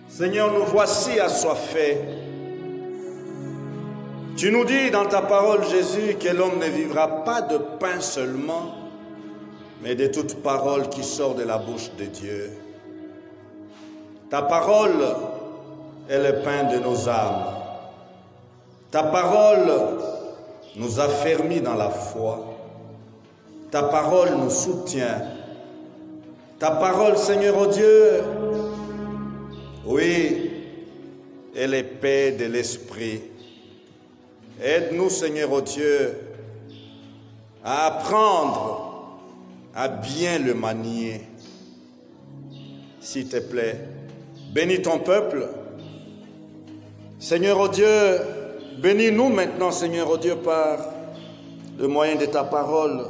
Seigneur, nous voici assoiffés. Tu nous dis dans ta parole, Jésus, que l'homme ne vivra pas de pain seulement, mais de toute parole qui sort de la bouche de Dieu. Ta parole est le pain de nos âmes. Ta parole nous affermit dans la foi. Ta parole nous soutient. Ta parole, Seigneur, oh Dieu, oui, est l'épée de l'esprit. Aide-nous, Seigneur, oh Dieu, à apprendre à bien le manier. S'il te plaît, bénis ton peuple. Seigneur, oh Dieu, bénis-nous maintenant, Seigneur, oh Dieu, par le moyen de ta parole.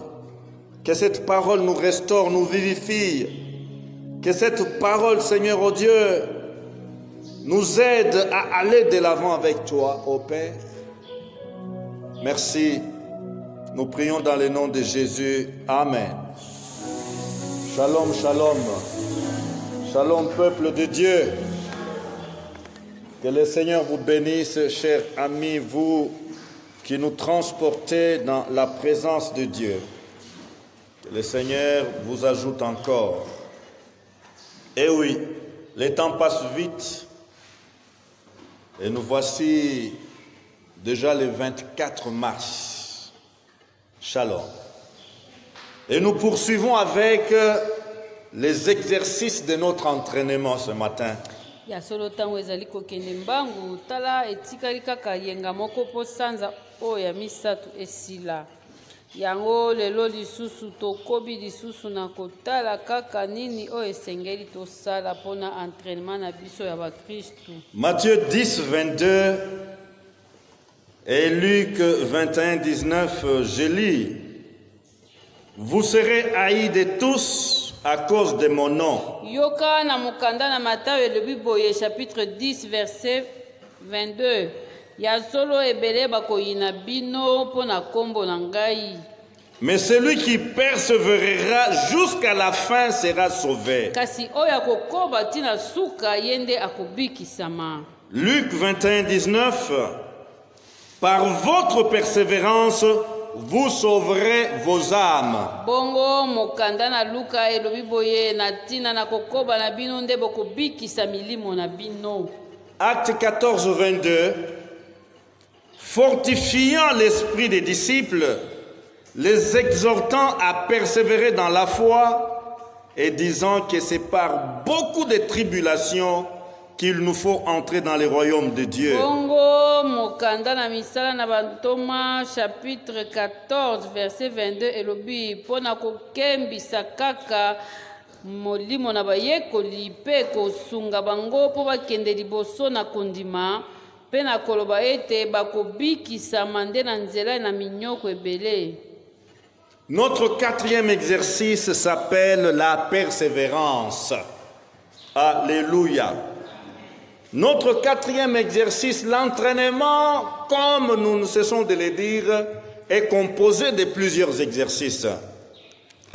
Que cette parole nous restaure, nous vivifie. Que cette parole, Seigneur, oh Dieu, nous aide à aller de l'avant avec toi, ô Père. Merci. Nous prions dans le nom de Jésus. Amen. Shalom, shalom. Shalom, peuple de Dieu. Que le Seigneur vous bénisse, chers amis, vous qui nous transportez dans la présence de Dieu. Que le Seigneur vous ajoute encore. Eh oui, les temps passent vite. Et nous voici déjà le 24 mars. Shalom. Et nous poursuivons avec les exercices de notre entraînement ce matin. Yango lelo lisusu tokobi lisusu na kotala kaka nini o esengeli tosala pona entraînement na biso ya ba Kristu. Matthieu 10, 22 et Luc 21, 19, je lis. Vous serez haïs de tous à cause de mon nom. Yoka na mukanda na Matthieu le Bible chapitre 10 verset 22. Ya solo ebele bakoyina bino pona kombo na ngai. Mais celui qui persévérera jusqu'à la fin sera sauvé. Kasi oya kokoba tina suka yende akobikisama. Luc 21, 19. Par votre persévérance, vous sauverez vos âmes. Bongo mokanda na Luka elobi boye na tina na kokoba na bino nde bokobikisa milimo na bino. Acte 14, 22. Fortifiant l'esprit des disciples, les exhortant à persévérer dans la foi et disant que c'est par beaucoup de tribulations qu'il nous faut entrer dans le royaume de Dieu. Bongo mokanda na misala na bantoma chapitre 14 verset 22 elobi pona kokembisa kaka molimo na bayekoli pe kosunga bango po bakende liboso na kondima. Notre quatrième exercice s'appelle la persévérance. Alléluia. Notre quatrième exercice, l'entraînement, comme nous ne cessons de le dire, est composé de plusieurs exercices.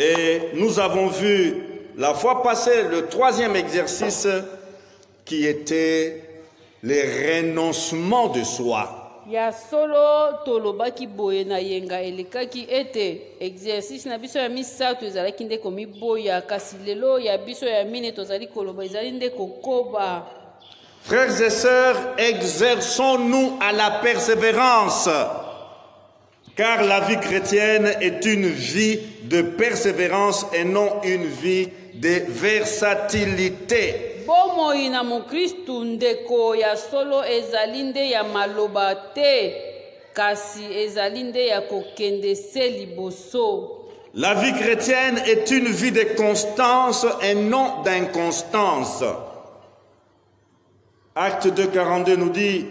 Et nous avons vu la fois passée le troisième exercice qui était le renoncement de soi. Ya solo tolobaki boye na yenga elekaki ete exercice na biso ya misato ezalaki nde komi boya kasi lelo ya biso ya mine tozali koloba ezali nde kokoba. Frères et sœurs, exerçons-nous à la persévérance, car la vie chrétienne est une vie de persévérance et non une vie de versatilité. Bomoi na mukristu ndeko ya solo ezalinde ya maloba te kasi ezalinde ya kokende se liboso. La vie chrétienne est une vie de constance et non d'inconstance. Acte 2, 42 nous dit: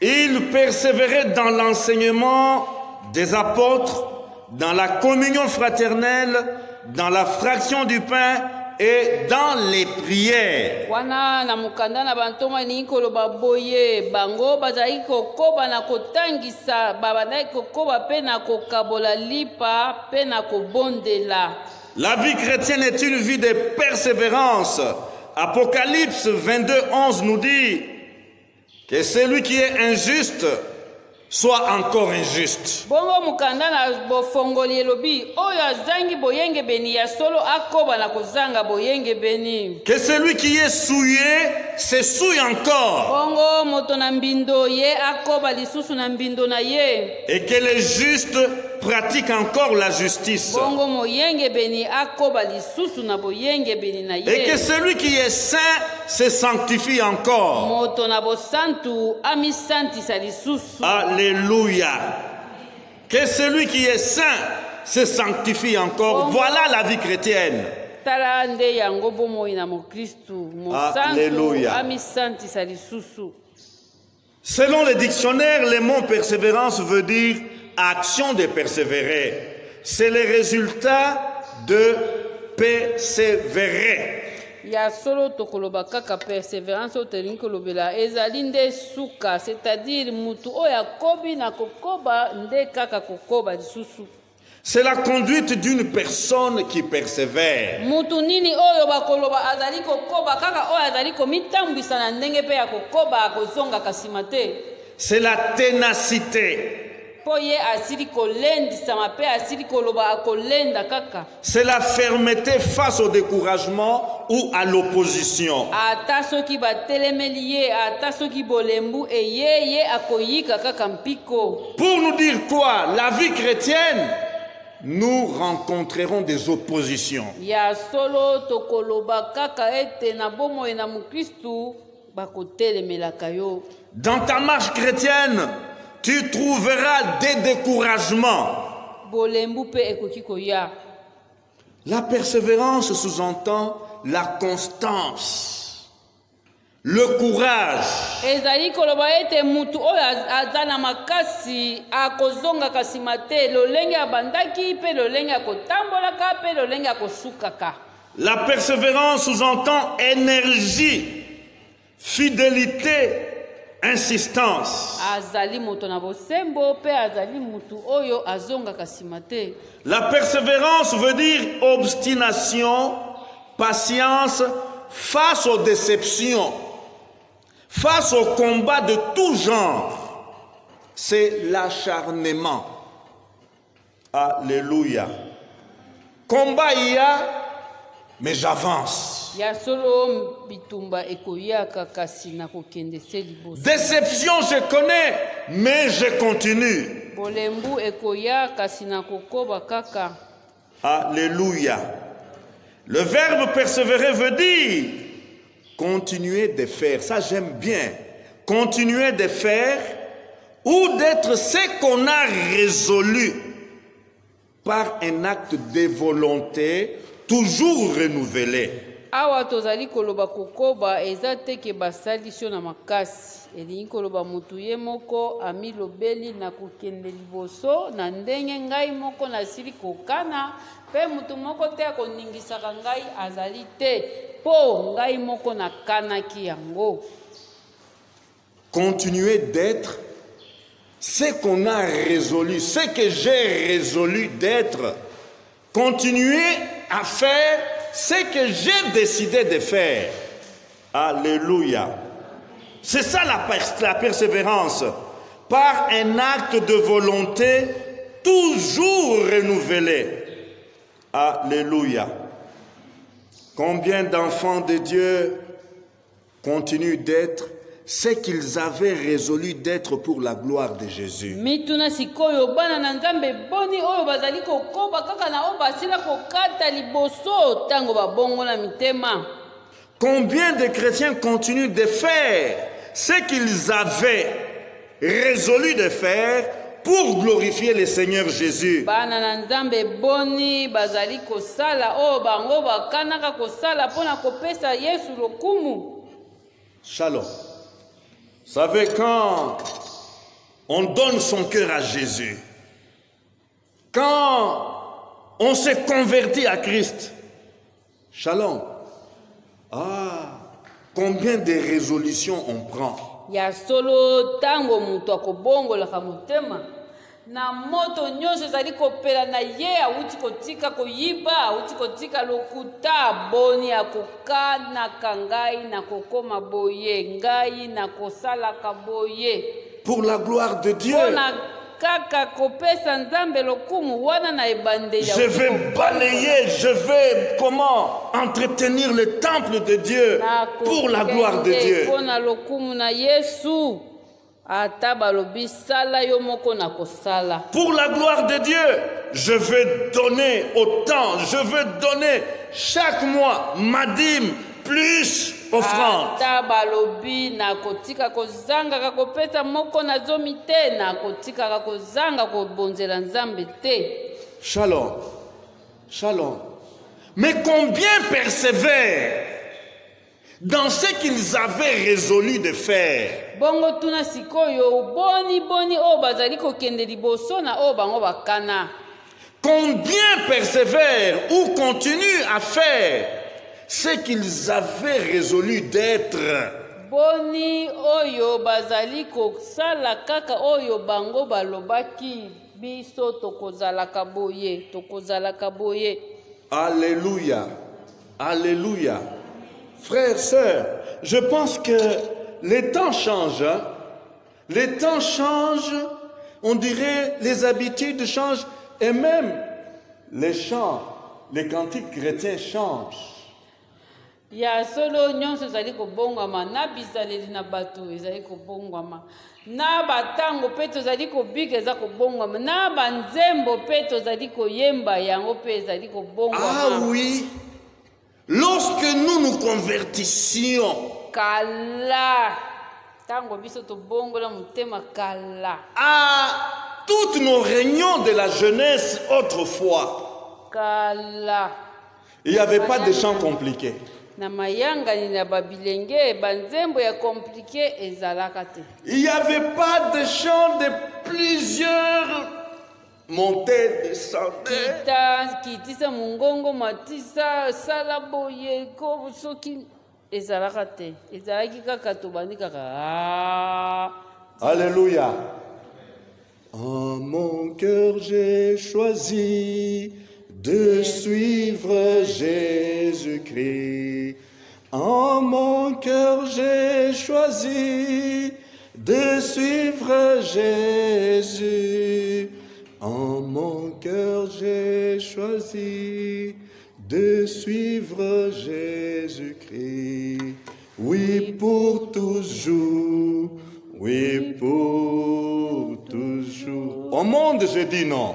il persévérait dans l'enseignement des apôtres, dans la communion fraternelle, dans la fraction du pain et dans les prières. Wana na mukanda na bantoma ni koloba boye bango bazali kokoba na kotangisa babandai kokoba pe na kokabola lipa pe na kobondela. La vie chrétienne est une vie de persévérance, Apocalypse 22, 11 nous dit que celui qui est injuste soit encore injuste. Bongo mukanda na bofongoli elobi oyo azangi boyenge beni ya solo akoba na kozanga boyenge beni. Que celui qui est souillé se souille encore. Bongo moto na mbindo ye akoba lisusu na mbindo na ye. Et que les justes pratiquent encore la justice. Bongo moyenge beni akoba lisusu na boyenge beni na ye. Et que celui qui est saint se sanctifie encore. Moto na bosantu amisantisa lisusu. Alléluia. Que celui qui est saint se sanctifie encore. Voilà la vie chrétienne. Alléluia. Selon les dictionnaires, le mot persévérance veut dire action de persévérer. C'est le résultat de persévérer. Ya solo tokoloba kaka persévérance otelingi kolobela ezali nde suka, c'est-à-dire mutu oyo akobi na kokoba nde kaka kokoba lisusu. C'est la conduite d'une personne qui persévère. Mutu nini oyo bakoloba azali kokoba kaka oyo azali komitambwisa na ndenge pe ya kokoba akozonga kasima te. C'est la ténacité. C'est la fermeté face au découragement ou à l'opposition. Pour nous dire quoi? La vie chrétienne, nous rencontrerons des oppositions. Dans ta marche chrétienne, tu trouveras des découragements. La persévérance sous-entend la constance, le courage. La persévérance sous-entend énergie, fidélité, insistance. La persévérance veut dire obstination, patience face aux déceptions, face aux combats de tout genre. C'est l'acharnement. Alléluia. Combat il y a, mais j'avance. Déception, je connais, mais je continue. Alléluia. Le verbe persévérer veut dire continuer de faire. Ça, j'aime bien. Continuer de faire ou d'être ce qu'on a résolu par un acte de volonté toujours renouvelé. Awa tozali koloba kokoba ezate ke basalisio na makasi elingi koloba mutu ye moko amilobeli na kokende liboso na ndenge ngai moko nasili kokana pe mutu moko te akoningisaka ngai azali te po ngai moko nakanaki yango. Continuer d'être ce qu'on a résolu, ce que j'ai résolu d'être. Continuer à faire ce que j'ai décidé de faire. Alléluia. C'est ça la persévérance. Par un acte de volonté toujours renouvelé. Alléluia. Combien d'enfants de Dieu continuent d'être ce qu'ils avaient résolu d'être pour la gloire de Jésus. Combien de chrétiens continuent de faire ce qu'ils avaient résolu de faire pour glorifier le Seigneur Jésus? Shalom. Vous savez, quand on donne son cœur à Jésus, quand on s'est converti à Christ, shalom. Combien de résolutions on prend? na moto nyonso ezali kopela na ye awuti kotika koyiba awuti kotika lokuta boni akokanaka ngai na kokoma boye ngai na kosalaka boye pour la gloire de Dieu. Je vais balayer, je vais comment entretenir le temple de Dieu pour la gloire de Dieu. Pour la gloire de Dieu, je vais donner autant, je veux donner chaque mois ma dîme plus offrande. Shalom, shalom. Mais combien persévèrent dans ce qu'ils avaient résolu de faire? Combien persévèrent ou continuent à faire ce qu'ils avaient résolu d'être? Boni oyo bazali kosala kaka oyo bango balobaki biso tokozalaka boye tokozalaka boye. Alléluia, alléluia. Frères, sœurs, je pense que les temps changent. Hein? Les temps changent, on dirait les habitudes changent et même les chants, les cantiques chrétiens changent. Ya solo nyonso ezali kobongwama na bizaleli na bato ezali kobongwama na batango pe tozali kobika eza kobongwama na banzembo pe tozali koyemba yango pe ezali kobongwama. Ah oui, lorsque nous nous convertissions kala tango biso tobongola mutema kala à toutes nos réunions de la jeunesse autrefois, kala il n'y avait pas de chants compliqués. Na mayanga ni na babilenge banzembo ya compliqué ezalaka te. Il n'y avait pas de chants de plusieurs montées, descendées. Kitisa mungongo matisa sala boye ko soki ezalaka te. Ezalaki kaka to bandi kaka. Alléluia. En mon cœur j'ai choisi de suivre Jésus-Christ. En mon cœur j'ai choisi de suivre Jésus. En mon cœur j'ai choisi de suivre Jésus-Christ. Oui, pour toujours. Oui, pour toujours. Au monde, j'ai dit non.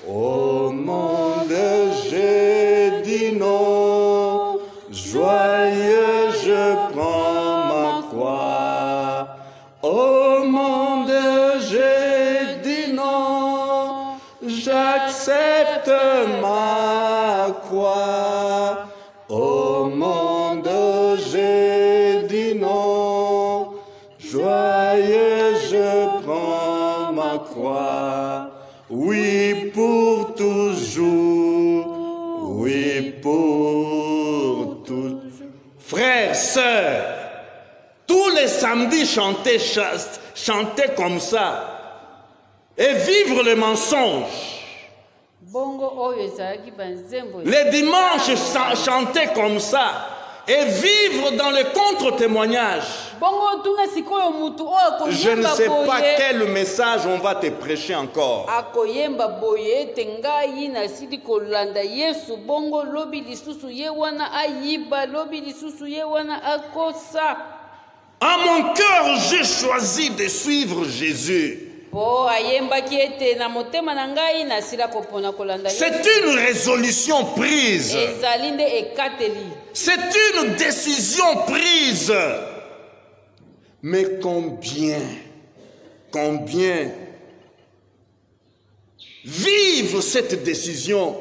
Au monde, j'ai dit non. Joyeux, je prends ma croix. Au monde, j'ai dit non. J'accepte ma croix. Au monde, j'ai dit non. Joyeux, je prends ma croix. Oui, pour toujours. Oui, pour toujours. Frères, sœurs, tous les samedis chanter comme ça et vivre le mensonge. Les dimanches chanter comme ça et vivre dans le contre-témoignage. Je ne sais pas quel message on va te prêcher encore. À mon cœur, j'ai choisi de suivre Jésus. C'est une résolution prise. C'est une décision prise. Mais combien vivent cette décision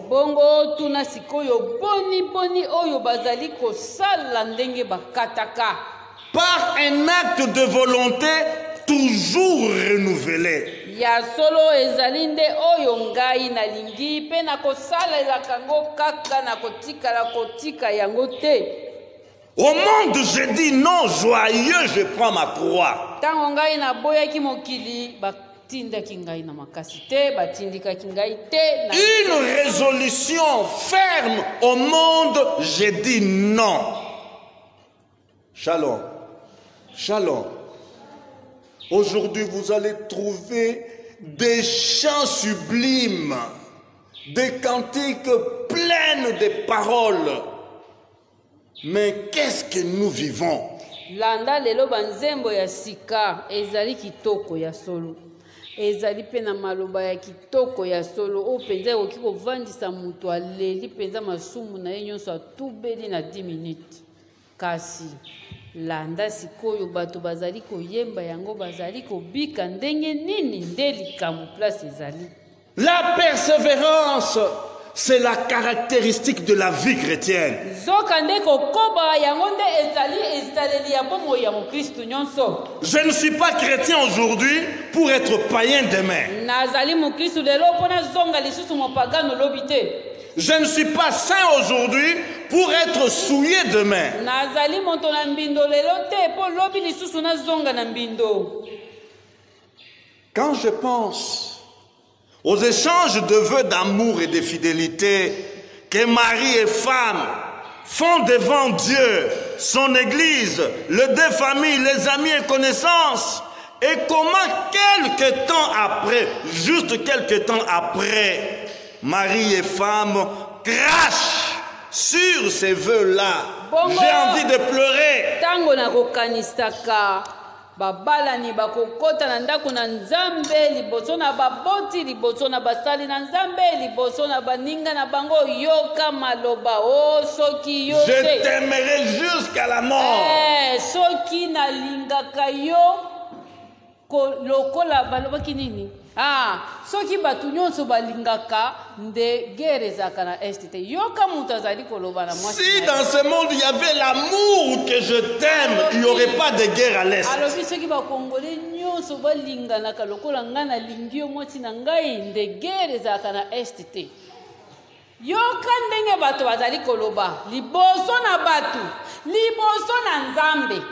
par un acte de volonté toujours renouvelé. Au monde, je dis non, joyeux, je prends ma croix. Une résolution ferme au monde, j'ai dit non. Shalom. Shalom. Aujourd'hui, vous allez trouver des chants sublimes, des cantiques pleines de paroles. Mais qu'est-ce que nous vivons? Landa lelo banzembo ya sika ezali kitoko ya solo. Ezali pena maloba ya kitoko ya solo o penza okiko vandisa mutu aleli penza masumu na nyonso atubeli na 10 minutes. Kasi landa sikoyo bato bazali koyemba yango bazali kobika ndenge nini ndeli kamu place ezali. La persévérance, c'est la caractéristique de la vie chrétienne. Je ne suis pas chrétien aujourd'hui pour être païen demain. Je ne suis pas saint aujourd'hui pour être souillé demain. Quand je pense aux échanges de vœux d'amour et de fidélité que mari et femme font devant Dieu, son Église, le deux familles, les amis et connaissances, et comment quelques temps après, juste quelques temps après, mari et femme crachent sur ces vœux-là. J'ai envie de pleurer. Babalani bakokota na ndako na nzambe liboso na baboti liboso na basali na nzambe liboso na baninga na bango yoka maloba o soki yo je t'aimerai jusqu'à la mort. Soki na lingaka yo ko lokola baloba kinini soki batu nyonso balingaka nde guerre ezaka na estite yoka mutu azali koloba na mwasi. Si dans ce monde il y avait l'amour que je t'aime, il n'y aurait pas de guerre à l'est. Alobi soki bakongole nyonso balinganaka lokola nga na lingi yo mwasi na ngai nde guerre ezaka na estite. Yoka ndenge bato bazali koloba liboso na batu liboso na nzambe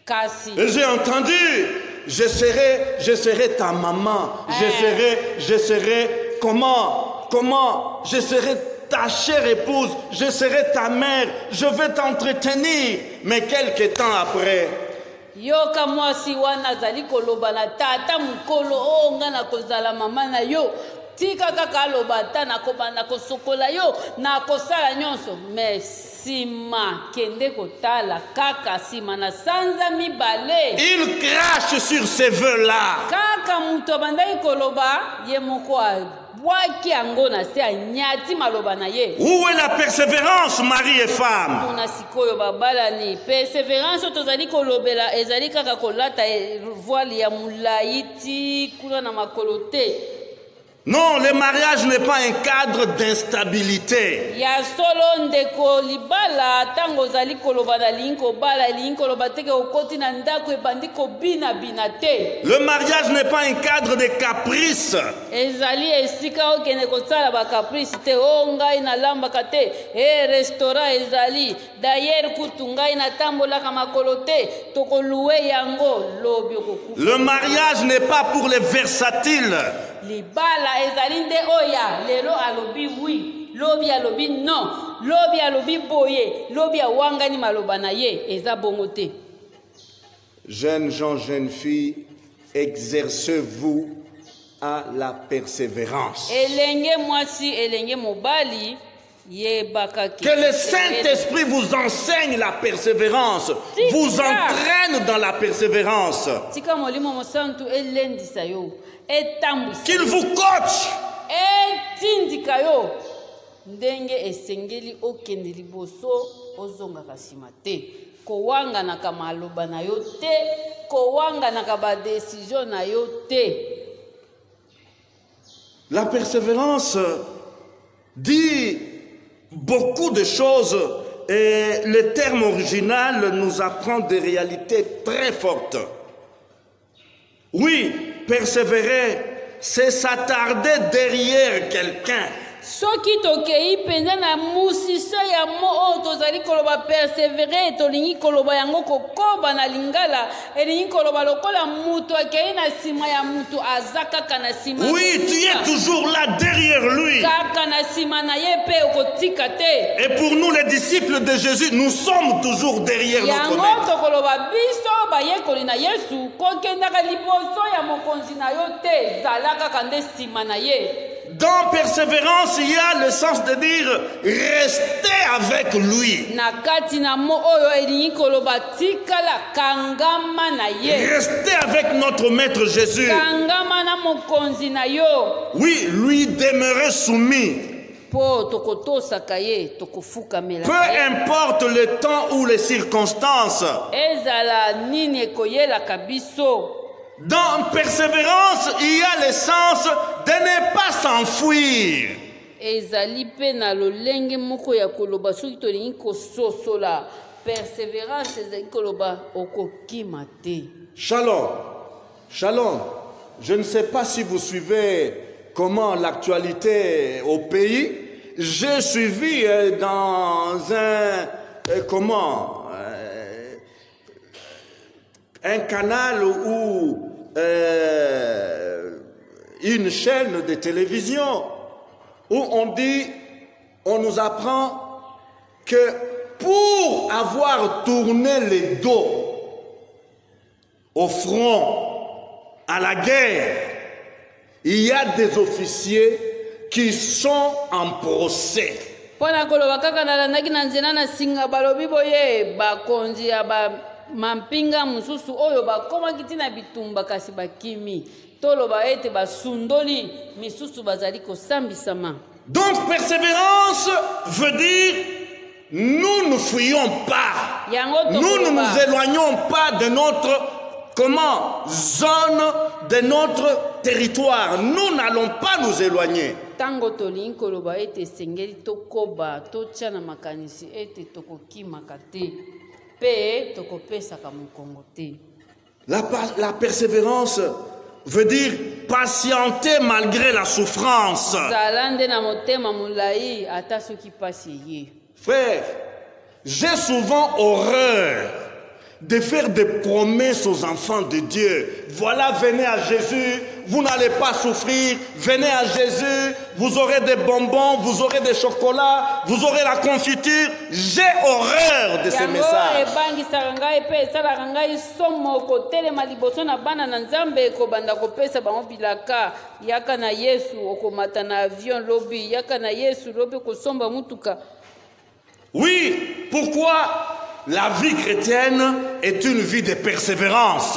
kasi. J'ai entendu. Je serai ta maman, je serai comment, je serai ta chère épouse, je serai ta mère, je vais t'entretenir. Mais quelques temps après, yoka mwasi wana zali koloba na tata mukolo nga na kozala mama na yo tika kaka loba ta na kobanda kosokola yo na kosala nyonso mais sima kende kotala kaka sima na sanza mibale il crache sur ces vœux-là. Kaka muto bandai koloba ye moko bwaki yango na se anyati maloba na ye. Où est la persévérance, mari et femme? Tuna sikoyo babalani persévérance tozali kolobela ezali kaka kolata voile ya mulaiti kuna na makolo te. Non, le mariage n'est pas un cadre d'instabilité. Le mariage n'est pas un cadre de caprice. Le mariage n'est pas pour les versatiles. Libala ezalinde oya lelo alobi oui lobi alobi non lobi alobi boye lobi awangani maloba na ye eza bongote. Jeunes gens, jeunes filles, exercez-vous à la persévérance. Elenge mwasi elenge mobali yebaka ki. Que le Saint-Esprit vous enseigne la persévérance, vous entraîne dans la persévérance. Tika molimo mosantu elendisa yo. Qu'il vous coach. Etindika yo ndenge esengeli okende liboso ozonga kasima te kowanga na kamaloba na yo te kowanga na ba décision na yo te. La persévérance dit beaucoup de choses et le terme original nous apprend des réalités très fortes. Oui, persévérer, c'est s'attarder derrière quelqu'un, soki tokei penza na musisa ya mo oyo tozali koloba persevere tolingi koloba yango kokoba na lingala elingi koloba lokola mutu akei na nsima ya mutu aza kaka na nsima. Oui, tu es toujours là derrière lui. kaka na nsima na ye mpe okotika te. Et pour nous les disciples de Jésus, nous sommes toujours derrière notre yango maître. tokoloba biso bayekoli na yesu kokendaka liboso ya mokonzi na yo te, zala kaka nde nsima na ye. Dans persévérance, il y a le sens de dire restez avec lui. Na kati na mo oyo elingi koloba tikala kangama na ye. Restez avec notre maître Jésus. Kangama na mokonzi na yo. Oui, lui demeurer soumis. Po tokotosaka ye tokofukamela. Peu importe le temps ou les circonstances. Ezala nini ekoyelaka biso. Dans persévérance, il y a le sens de ne pas s'enfuir. Ezali pe na lolenge moko ya koloba soki tolingi kososola persévérance ezali koloba okokima te. Shalom. Shalom. Je ne sais pas si vous suivez comment l'actualité au pays. J'ai suivi dans un canal ou une chaîne de télévision où on nous apprend que pour avoir tourné le dos au front, à la guerre, il y a des officiers qui sont en procès. Pona koloba kaka nalandaki na nzela na singa balobi boye bakonzi ya mampinga mususu oyo bakomaki tina bitumba kasi bakimi toloba ete basundoli misusu bazali kosambisama. Donc persévérance veut dire nous ne fuyons pas. Nous ne nous éloignons pas de notre zone, de notre territoire. Nous n'allons pas nous éloigner. Tango tolingi koloba ete sengeli tokoba totia na makanisi ete tokokimaka te pe tokopesaka mokongo te. La persévérance veut dire patienter malgré la souffrance. Zalande na motema mulai ata soki pasi ye. Frère, j'ai souvent horreur de faire des promesses aux enfants de Dieu. Voilà, venez à Jésus, vous n'allez pas souffrir. Venez à Jésus, vous aurez des bonbons, vous aurez des chocolats, vous aurez la confiture. J'ai horreur de ces messages. Oui, pourquoi la vie chrétienne est une vie de persévérance.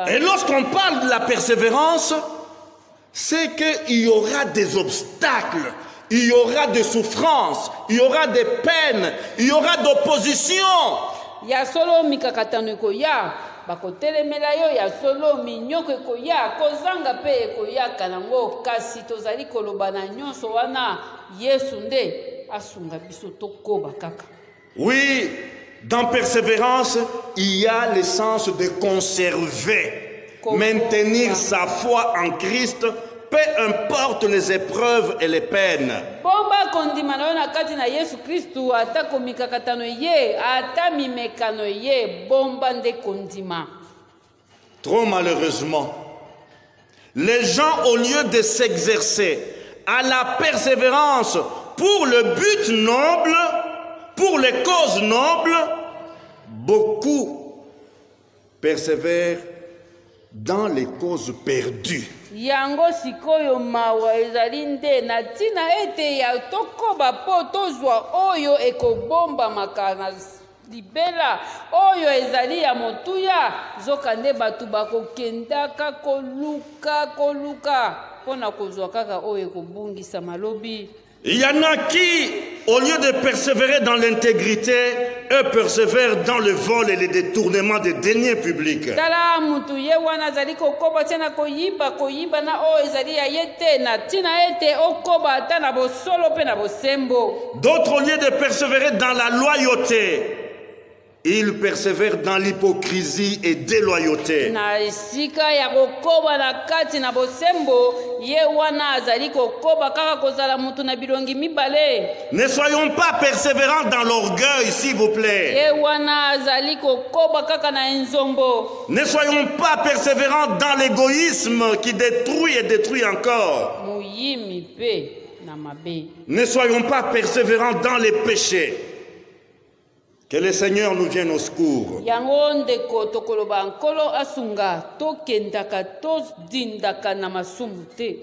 Et lorsqu'on parle de la persévérance, c'est qu'il y aura des obstacles, il y aura des souffrances, il y aura des peines, il y aura d'opposition. bakotelemela yo ya solo minyoko ekoya kozanga pe ekoya kanango kasi tozali koloba na nyonso wana Yesu nde asunga biso tokoba kaka. Oui, dans persévérance, il y a le sens de conserver, maintenir sa foi en Christ, peu importe les épreuves et les peines. Bomba kondima na yo na kati na Yesu Kristu ata komikakatano ye ata mimekano ye bomba nde kondima. Trop malheureusement, les gens au lieu de s'exercer à la persévérance pour le but noble, pour les causes nobles, beaucoup persévèrent dans les causes perdues. Yango sikoyo mawa ezali nde na tina ete ya tokoba po tozwa oyo ekobomba makana libela oyo ezali ya motuya zoka nde batu bakokendaka koluka pona kozwa kaka oyo ekobungisa malobi. Il y en a qui, au lieu de persévérer dans l'intégrité, eux persévèrent dans le vol et le détournement des deniers publics. D'autres, au lieu de persévérer dans la loyauté, Ils persévèrent dans l'hypocrisie et déloyauté. Na esika ya kokoba na kati na bosembo ye wana azali kokoba kaka kozala mutu na bilongi mibale. Ne soyons pas persévérants dans l'orgueil, s'il vous plaît. Ye wana azali kokoba kaka na enzombo. Ne soyons pas persévérants dans l'égoïsme qui détruit et détruit encore. Muyimi pe na mabe. Ne soyons pas persévérants dans les péchés. Que le Seigneur nous vienne au secours. Yango ndeko tokoloba nkolo asunga tokendaka tozindaka na masumu te.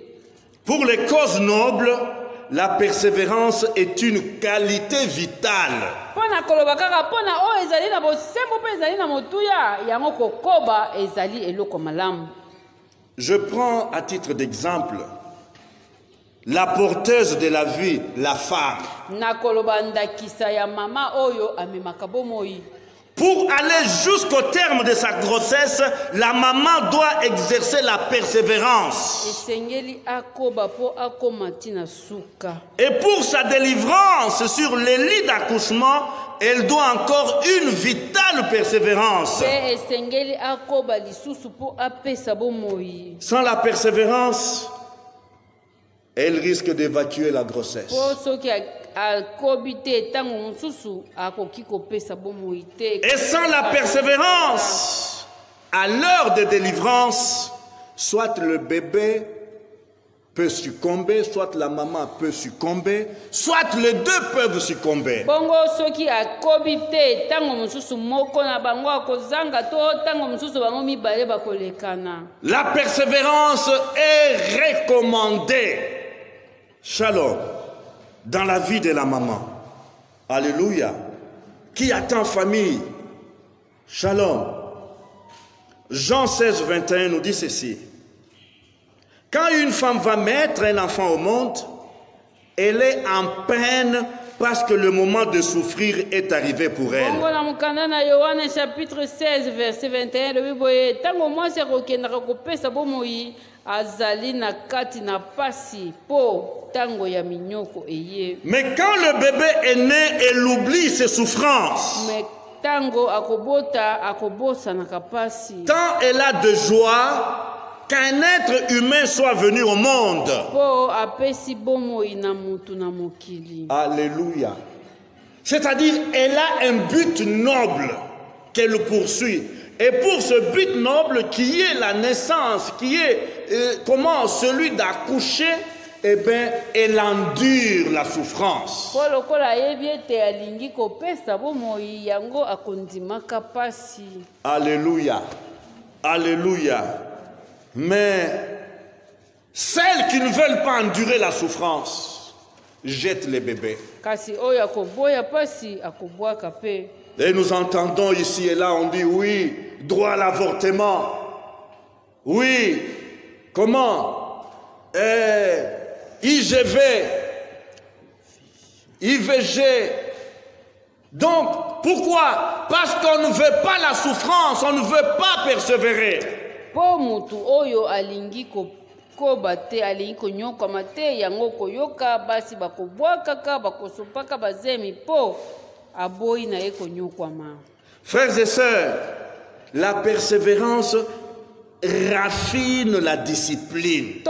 Pour les causes nobles, la persévérance est une qualité vitale. Pona koloba kaka pona o ezali na bosembo pe ezali na motuya yango kokoba ezali eloko malamu. Je prends à titre d'exemple la porteuse de la vie, la femme. Pour aller jusqu'au terme de sa grossesse, la maman doit exercer la persévérance. Et pour sa délivrance sur les lits d'accouchement, elle doit encore une vitale persévérance. Sans la persévérance, elle risque d'évacuer la grossesse. Et sans la persévérance, à l'heure de délivrance, soit le bébé peut succomber, soit la maman peut succomber, soit les deux peuvent succomber. La persévérance est recommandée. Shalom, dans la vie de la maman. Alléluia. Qui attend famille. Shalom. Jean 16, 21 nous dit ceci. Quand une femme va mettre un enfant au monde, elle est en peine parce que le moment de souffrir est arrivé pour elle. Chapitre 16, verset 21, mais quand le bébé est né, elle oublie ses souffrances. Tant elle a de joie qu'un être humain soit venu au monde. Alléluia. C'est-à-dire, elle a un but noble qu'elle poursuit. Et pour ce but noble qui est la naissance, qui est celui d'accoucher, eh bien, elle endure la souffrance. Alléluia. Alléluia. Mais celles qui ne veulent pas endurer la souffrance jettent les bébés. Et nous entendons ici et là, on dit oui, droit à l'avortement. Oui, comment IGV, IVG. Donc, pourquoi? Parce qu'on ne veut pas la souffrance, on ne veut pas persévérer. Frères et sœurs, la persévérance raffine la discipline.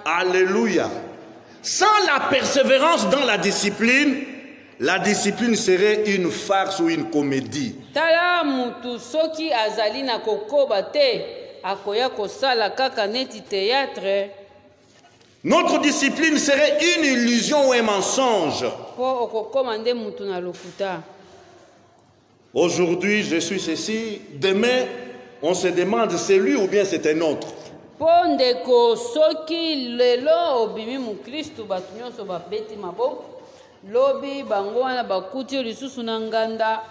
Alléluia. Sans la persévérance dans la discipline serait une farce ou une comédie. Notre discipline serait une illusion ou un mensonge. Aujourd'hui, je suis ceci. Demain, on se demande c'est lui ou bien c'est un autre. Lobi bango wana bakuti lisusu na nganda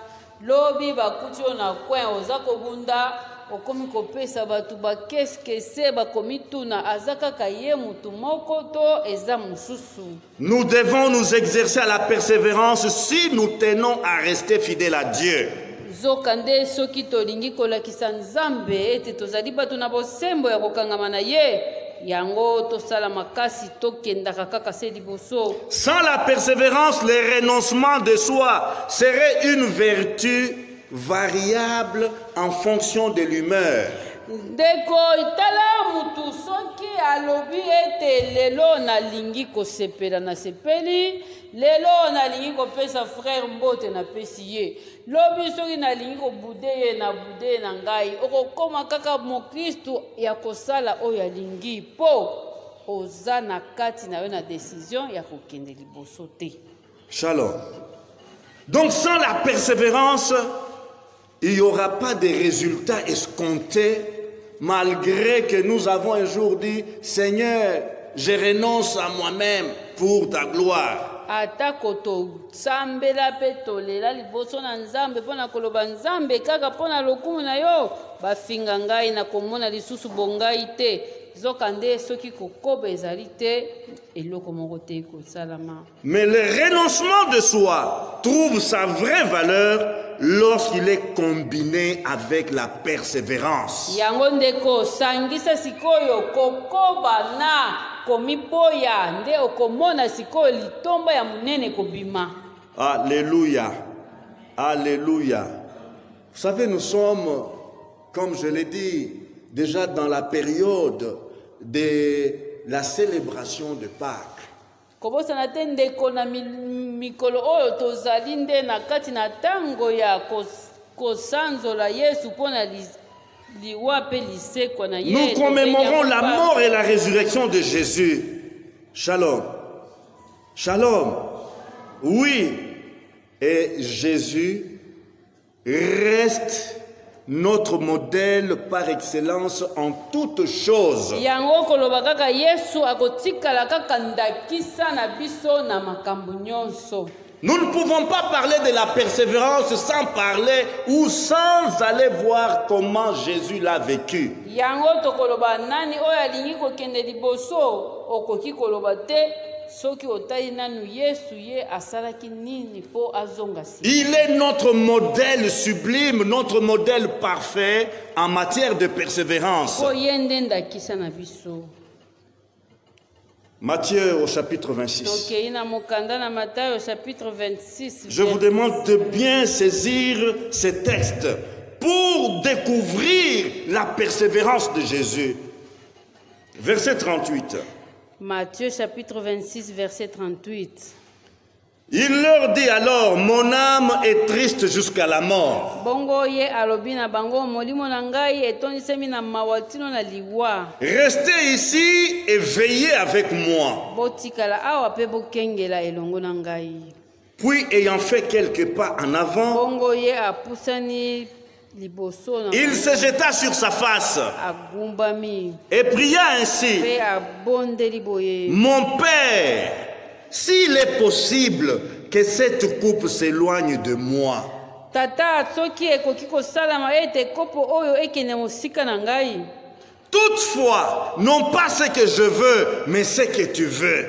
lobi bakuti na coin ozako bunda okomi kopesa batu ba qu'est-ce bakomi tuna azaka kaye mutu moko to eza mususu. Nous devons nous exercer à la persévérance si nous tenons à rester fidèles à Dieu. Zokande soki tolingi kolakisa Nzambe ete tozali batu na bosembo ya kokangama na ye. yango tosala makasi tokendaka kaka se liboso. Sans la persévérance, le renoncement de soi serait une vertu variable en fonction de l'humeur. Ndeko itala mutu soki alobi ete lelo nalingi kosepela na sepeli, lelo nalingi kopesa frère mbote na pesi ye, lobi soki nalingi kobude ye na bude na ngai, okokoma kaka mokristu ya kosala oyo alingi po oza na kati na yo na décision ya kokende liboso te. Shalom. Donc sans la persévérance, il n'y aura pas de résultats escomptés, malgré que nous avons un jour dit, Seigneur, je renonce à moi-même pour ta gloire. Atako tosambela pe tolela liboso na nzambe mpona koloba nzambe kaka mpona lokumu na yo bafinga ngai na komona lisusu bongai te zoka nde soki kokoba ezali te eloko moko te kosalama. Mais le renoncement de soi trouve sa vraie valeur lorsqu'il est combiné avec la persévérance. Yango ndeko sangisa sikoyo kokoba na komipoya nde okomona sikoyo litomba ya munene kobima. Alléluia. Alléluia. Vous savez, nous sommes, comme je l'ai dit, déjà dans la période de la célébration de Pâques. Kobosana te ndeko na mikolo oyo tozali nde na kati na tango ya kosanzola Yesu mpona liwa pe lisekwa na ye. Nous commémorons la mort et la résurrection de Jésus. Shalom. Shalom. Oui. Et Jésus reste notre modèle par excellence en toutes choses. Yango koloba kaka Yesu akotikala kaka ndakisa na biso na makambo nyonso. Nous ne pouvons pas parler de la persévérance sans parler ou sans aller voir comment Jésus l'a vécu. Yango tokoloba nani oyo alingi kokende liboso okoki koloba te soki otai nanu Yesu ye asalaki nini po azonga si. Il est notre modèle sublime, notre modèle parfait en matière de persévérance. Po yende ndakisa na biso. Matthieu au chapitre 26. Je vous demande de bien saisir ces textes pour découvrir la persévérance de Jésus. Verset 38. Matthieu chapitre 26, verset 38. Il leur dit alors, mon âme est triste jusqu'à la mort. Restez ici et veillez avec moi. Puis ayant fait quelques pas en avant, il se jeta sur sa face et pria ainsi, mon Père, s'il est possible que cette coupe s'éloigne de moi. Toutefois, non pas ce que je veux, mais ce que tu veux.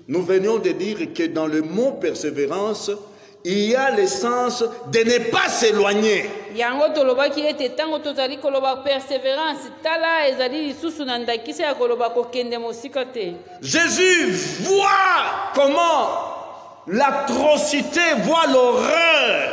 Nous venions de dire que dans le mot persévérance, il y a l'essence de ne pas s'éloigner. Jésus voit comment l'atrocité, voit l'horreur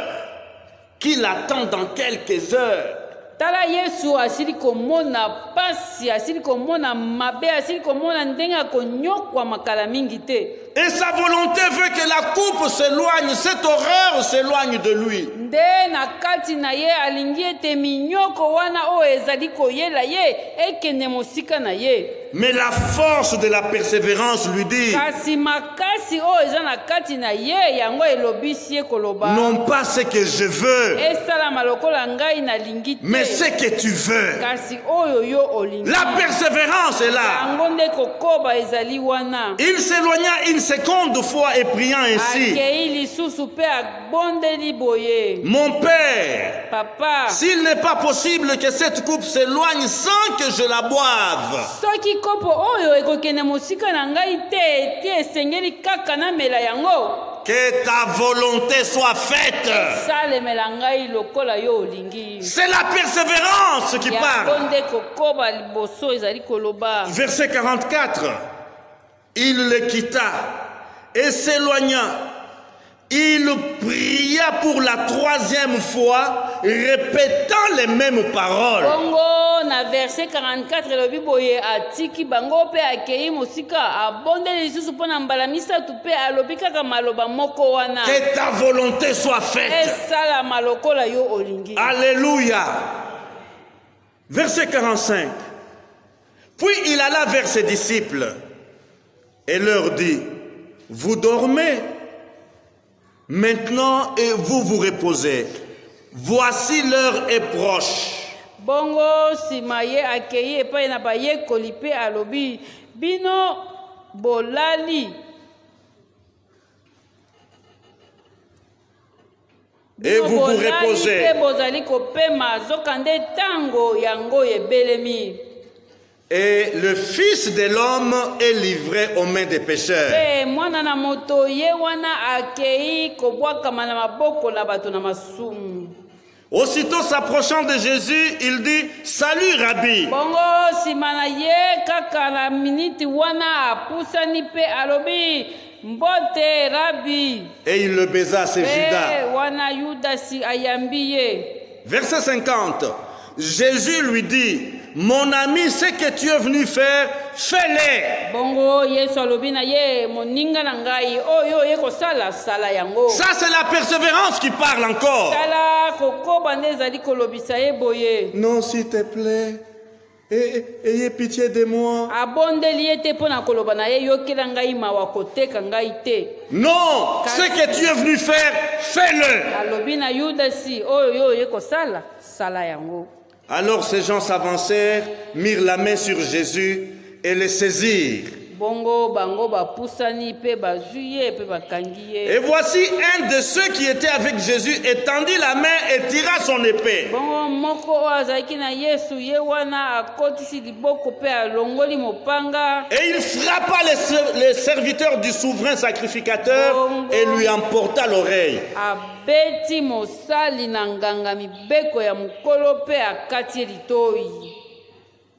qu'il attend dans quelques heures. Tala Yesu asili komona pasi, asili komona mabe, asili komona ndenga konyokwa makala mingi te. Et sa volonté veut que la coupe s'éloigne, cette horreur s'éloigne de lui. Nde na kati na ye alingi ete minyoko wana o ezali koyela ye ekende mosika na ye. Mais la force de la persévérance lui dit, kasi makasi o eza na kati na ye yango elobisi ye koloba, non pas ce que je veux, esalama lokola ngai na lingi te, mais ce que tu veux. kasi oyo yo olingi. La persévérance est là. Yango nde kokoba ezali wana. Il s'éloigna une seconde fois et priant ainsi, akei lisusu pe abondeli boye, mon Père, papa, s'il n'est pas possible que cette coupe s'éloigne sans que je la boive, soki kopo oyo ekokende mosika na ngai te esengeli kaka na mela yango, Que ta volonté soit faite. salemela ngai lokola yo olingi. C'est la persévérance qui parle. Yango nde kokoba liboso ezali koloba. Verset 44. Il le quitta et s'éloigna. Il pria pour la 3e fois, répétant les mêmes paroles. Bongo na verset 44 elobi boye atiki bango pe akei mosika abondeli lisusu mpona mbala misatu pe alobi kaka maloba moko wana. Que ta volonté soit faite. Esalama lokola yo olingi. Alléluia. Verset 45. Puis il alla vers ses disciples et leur dit, vous dormez maintenant et vous vous reposez. Voici l'heure est proche. Bongo simaye akei epai na bayekoli pe alobi bino bolali. Et vous vous reposez. Et le Fils de l'homme est livré aux mains des pécheurs. Aussitôt s'approchant de Jésus, il dit, salut Rabbi. Et il le baisa, c'est Judas. Verset 50. Jésus lui dit, mon ami, ce que tu es venu faire, fais-le. Ça, c'est la persévérance qui parle encore. Non, s'il te plaît. Ayez pitié de moi. Non, ce que tu es venu faire, fais-le. Alors ces gens s'avancèrent, mirent la main sur Jésus et le saisirent. Et voici un de ceux qui étaient avec Jésus étendit la main et tira son épée. Et il frappa les serviteurs du souverain sacrificateur et lui emporta l'oreille.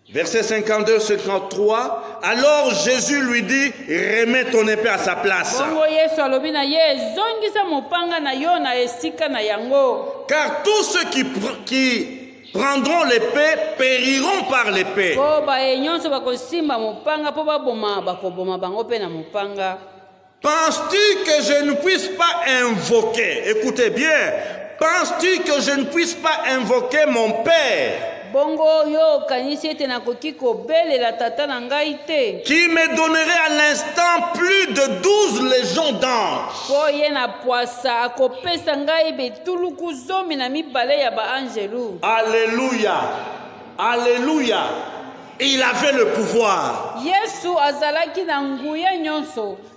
Verset 52-53. Alors Jésus lui dit, remets ton épée à sa place. Car tous ceux qui prendront l'épée périront par l'épée. Penses-tu que je ne puisse pas invoquer, écoutez bien, penses-tu que je ne puisse pas invoquer mon Père qui me donnerait à l'instant plus de 12 légions d'anges? Alléluia. Alléluia. Il avait le pouvoir.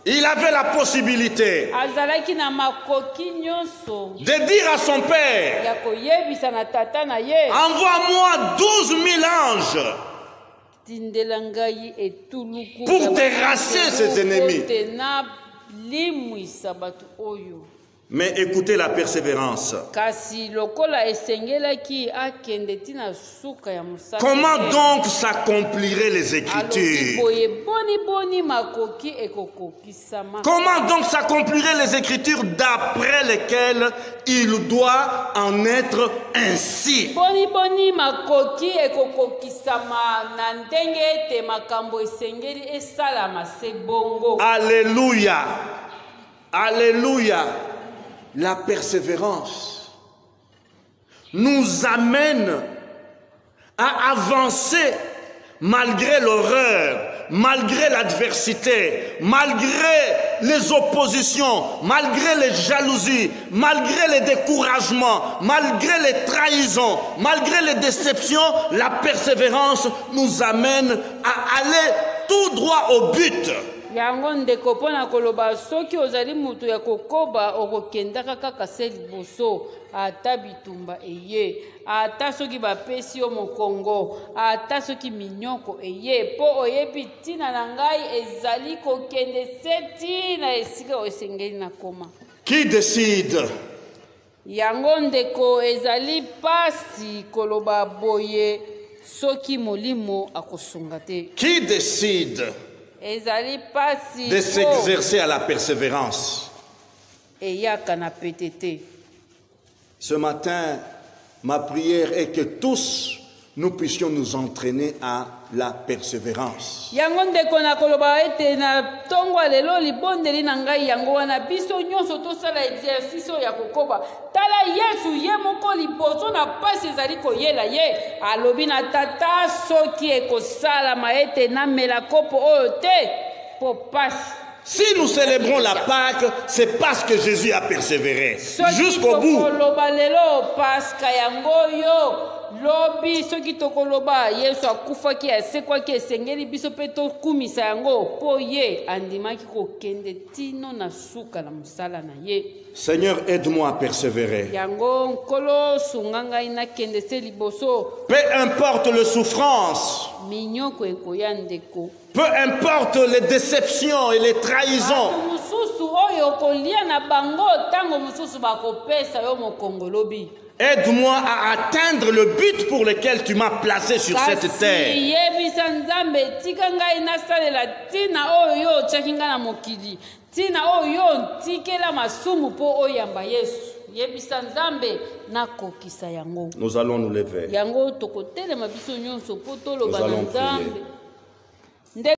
Il avait la possibilité de dire à son Père, envoie-moi 12 000 anges pour terrasser ses ennemis. Mais écoutez la persévérance. Comment donc s'accompliraient les Écritures? Comment donc s'accompliraient les Écritures d'après lesquelles il doit en être ainsi? Alléluia. Alléluia. La persévérance nous amène à avancer malgré l'horreur, malgré l'adversité, malgré les oppositions, malgré les jalousies, malgré les découragements, malgré les trahisons, malgré les déceptions. La persévérance nous amène à aller tout droit au but. yango ndeko mpona koloba soki ozali mutu ya kokoba okokendaka kaka se liboso ata bitumba eye ata soki bapesi yo mokongo ata soki minyoko eye mpo oyebi ntina na ngai ezali kokende se ntina esika oyo esengeli na koma. Qui décide? Yango ndeko ezali pasi koloba boye soki molimo akosunga te. Qui décide Ezali pasi de s'exercer à la persévérance? Eyaka na petete. Ce matin, ma prière est que tous nous puissions nous entraîner à la persévérance. Yango ndeko na koloba ete na tongo lelo libondeli na ngai yango wana biso nyonso tosala exercice ya kokoba. Tala Yesu ye moko liboso na pasi ezali koyela ye alobi na tata soki ekosalama ete namela kopo oyo te po pasi. Si nous célébrons la Pâque, c'est parce que Jésus a persévéré jusqu'au bout. Lobi soki tokoloba Yesu akufaki asekwaki esengeli biso pe tokumisa yango po ye andimaki kokende tino na suka na musala na ye. Seigneur, aide-moi à persévérer. Yango nkolo sunga ngai nakende se liboso. Peu importe les souffrances, minyoko ekoya ndeko, peu importe les déceptions et les trahisons, mususu oyo kolia na bango tango mususu bakopesa yo mokongo lobi. Aide-moi à atteindre le but pour lequel tu m'as placé sur cette terre. Nous allons nous lever. Nous allons prier.